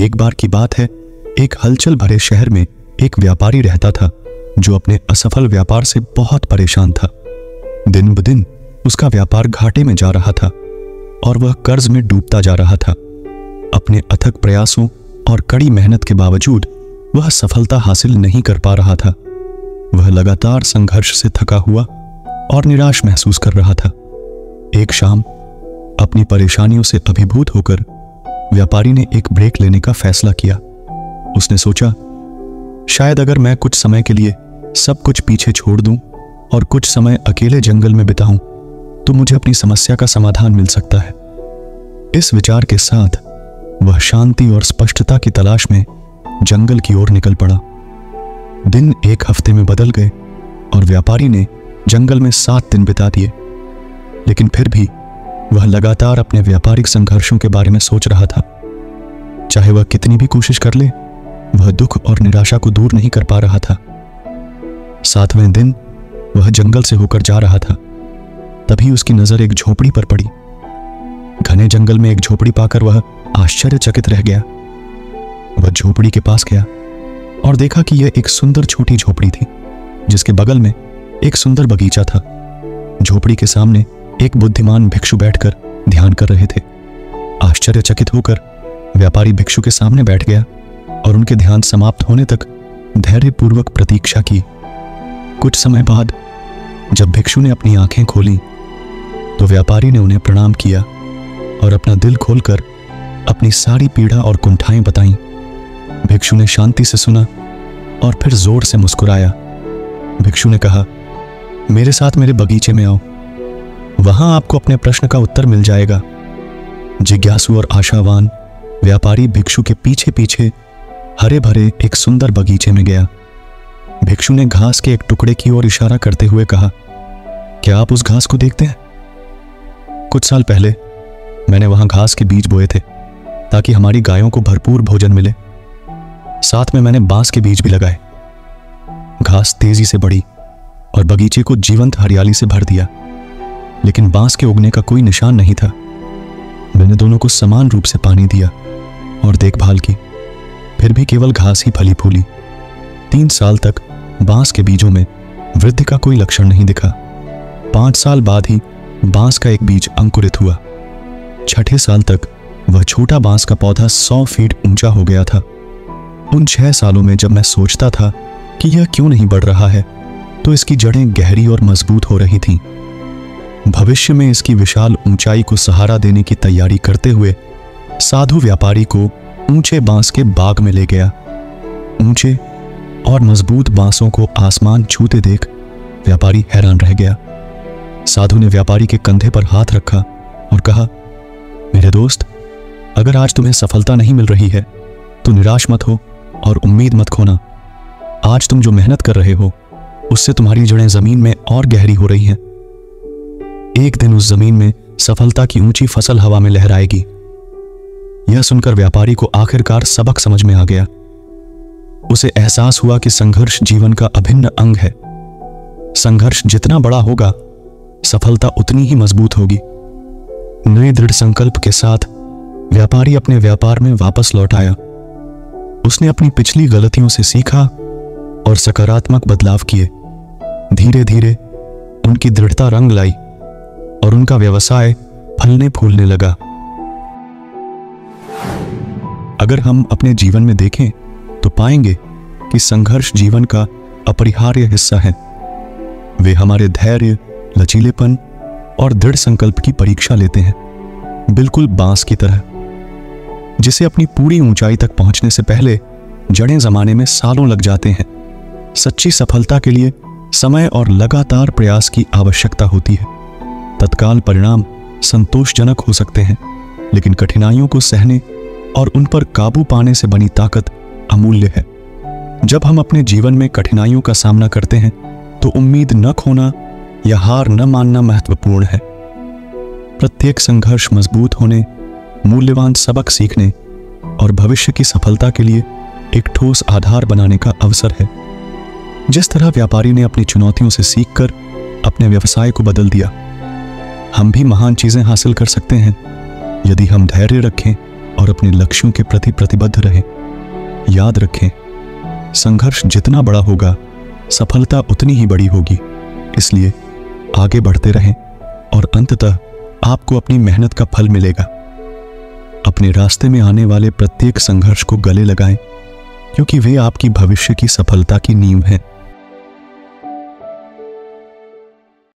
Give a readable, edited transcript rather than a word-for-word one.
एक बार की बात है, एक हलचल भरे शहर में एक व्यापारी रहता था जो अपने असफल व्यापार से बहुत परेशान था। दिन ब दिन उसका व्यापार घाटे में जा रहा था और वह कर्ज में डूबता जा रहा था। अपने अथक प्रयासों और कड़ी मेहनत के बावजूद वह सफलता हासिल नहीं कर पा रहा था। वह लगातार संघर्ष से थका हुआ और निराश महसूस कर रहा था। एक शाम अपनी परेशानियों से अभिभूत होकर व्यापारी ने एक ब्रेक लेने का फैसला किया। उसने सोचा, शायद अगर मैं कुछ समय के लिए सब कुछ पीछे छोड़ दूं और कुछ समय अकेले जंगल में बिताऊं तो मुझे अपनी समस्या का समाधान मिल सकता है। इस विचार के साथ वह शांति और स्पष्टता की तलाश में जंगल की ओर निकल पड़ा। दिन एक हफ्ते में बदल गए और व्यापारी ने जंगल में 7 दिन बिता दिए, लेकिन फिर भी वह लगातार अपने व्यापारिक संघर्षों के बारे में सोच रहा था। चाहे वह कितनी भी कोशिश कर ले, वह दुख और निराशा को दूर नहीं कर पा रहा था। 7वें दिन वह जंगल से होकर जा रहा था, तभी उसकी नजर एक झोपड़ी पर पड़ी। घने जंगल में एक झोपड़ी पाकर वह आश्चर्यचकित रह गया। वह झोपड़ी के पास गया और देखा कि यह एक सुंदर छोटी झोपड़ी थी, जिसके बगल में एक सुंदर बगीचा था। झोपड़ी के सामने एक बुद्धिमान भिक्षु बैठकर ध्यान कर रहे थे। आश्चर्यचकित होकर व्यापारी भिक्षु के सामने बैठ गया और उनके ध्यान समाप्त होने तक धैर्यपूर्वक प्रतीक्षा की। कुछ समय बाद जब भिक्षु ने अपनी आंखें खोलीं, तो व्यापारी ने उन्हें प्रणाम किया और अपना दिल खोलकर अपनी सारी पीड़ा और कुंठाएं बताईं। भिक्षु ने शांति से सुना और फिर जोर से मुस्कुराया। भिक्षु ने कहा, मेरे साथ मेरे बगीचे में आओ, वहां आपको अपने प्रश्न का उत्तर मिल जाएगा। जिज्ञासु और आशावान व्यापारी भिक्षु के पीछे पीछे हरे भरे एक सुंदर बगीचे में गया। भिक्षु ने घास के एक टुकड़े की ओर इशारा करते हुए कहा, क्या आप उस घास को देखते हैं? कुछ साल पहले मैंने वहां घास के बीज बोए थे ताकि हमारी गायों को भरपूर भोजन मिले। साथ में मैंने बांस के बीज भी लगाए। घास तेजी से बढ़ी और बगीचे को जीवंत हरियाली से भर दिया, लेकिन बांस के उगने का कोई निशान नहीं था। मैंने दोनों को समान रूप से पानी दिया और देखभाल की, फिर भी केवल घास ही फली फूली। 3 साल तक बांस के बीजों में वृद्धि का कोई लक्षण नहीं दिखा। 5 साल बाद ही बांस का एक बीज अंकुरित हुआ। 6ठे साल तक वह छोटा बांस का पौधा 100 फीट ऊंचा हो गया था। उन 6 सालों में जब मैं सोचता था कि यह क्यों नहीं बढ़ रहा है, तो इसकी जड़ें गहरी और मजबूत हो रही थीं। भविष्य में इसकी विशाल ऊंचाई को सहारा देने की तैयारी करते हुए साधु व्यापारी को ऊंचे बांस के बाग में ले गया। ऊंचे और मजबूत बांसों को आसमान छूते देख व्यापारी हैरान रह गया। साधु ने व्यापारी के कंधे पर हाथ रखा और कहा, मेरे दोस्त, अगर आज तुम्हें सफलता नहीं मिल रही है तो निराश मत हो और उम्मीद मत खोना। आज तुम जो मेहनत कर रहे हो उससे तुम्हारी जड़ें जमीन में और गहरी हो रही हैं। एक दिन उस जमीन में सफलता की ऊंची फसल हवा में लहराएगी। यह सुनकर व्यापारी को आखिरकार सबक समझ में आ गया। उसे एहसास हुआ कि संघर्ष जीवन का अभिन्न अंग है। संघर्ष जितना बड़ा होगा, सफलता उतनी ही मजबूत होगी। नए दृढ़ संकल्प के साथ व्यापारी अपने व्यापार में वापस लौट आया। उसने अपनी पिछली गलतियों से सीखा और सकारात्मक बदलाव किए। धीरे धीरे उनकी दृढ़ता रंग लाई और उनका व्यवसाय फलने फूलने लगा। अगर हम अपने जीवन में देखें तो पाएंगे कि संघर्ष जीवन का अपरिहार्य हिस्सा है। वे हमारे धैर्य, लचीलेपन और दृढ़ संकल्प की परीक्षा लेते हैं, बिल्कुल बांस की तरह, जिसे अपनी पूरी ऊंचाई तक पहुंचने से पहले जड़ें जमाने में सालों लग जाते हैं। सच्ची सफलता के लिए समय और लगातार प्रयास की आवश्यकता होती है। तत्काल परिणाम संतोषजनक हो सकते हैं, लेकिन कठिनाइयों को सहने और उन पर काबू पाने से बनी ताकत अमूल्य है। जब हम अपने जीवन में कठिनाइयों का सामना करते हैं तो उम्मीद न खोना या हार न मानना महत्वपूर्ण है। प्रत्येक संघर्ष मजबूत होने, मूल्यवान सबक सीखने और भविष्य की सफलता के लिए एक ठोस आधार बनाने का अवसर है। जिस तरह व्यापारी ने अपनी चुनौतियों से सीखकर अपने व्यवसाय को बदल दिया, हम भी महान चीजें हासिल कर सकते हैं यदि हम धैर्य रखें और अपने लक्ष्यों के प्रति प्रतिबद्ध रहें। याद रखें, संघर्ष जितना बड़ा होगा, सफलता उतनी ही बड़ी होगी। इसलिए आगे बढ़ते रहें और अंततः आपको अपनी मेहनत का फल मिलेगा। अपने रास्ते में आने वाले प्रत्येक संघर्ष को गले लगाएं, क्योंकि वे आपकी भविष्य की सफलता की नींव हैं।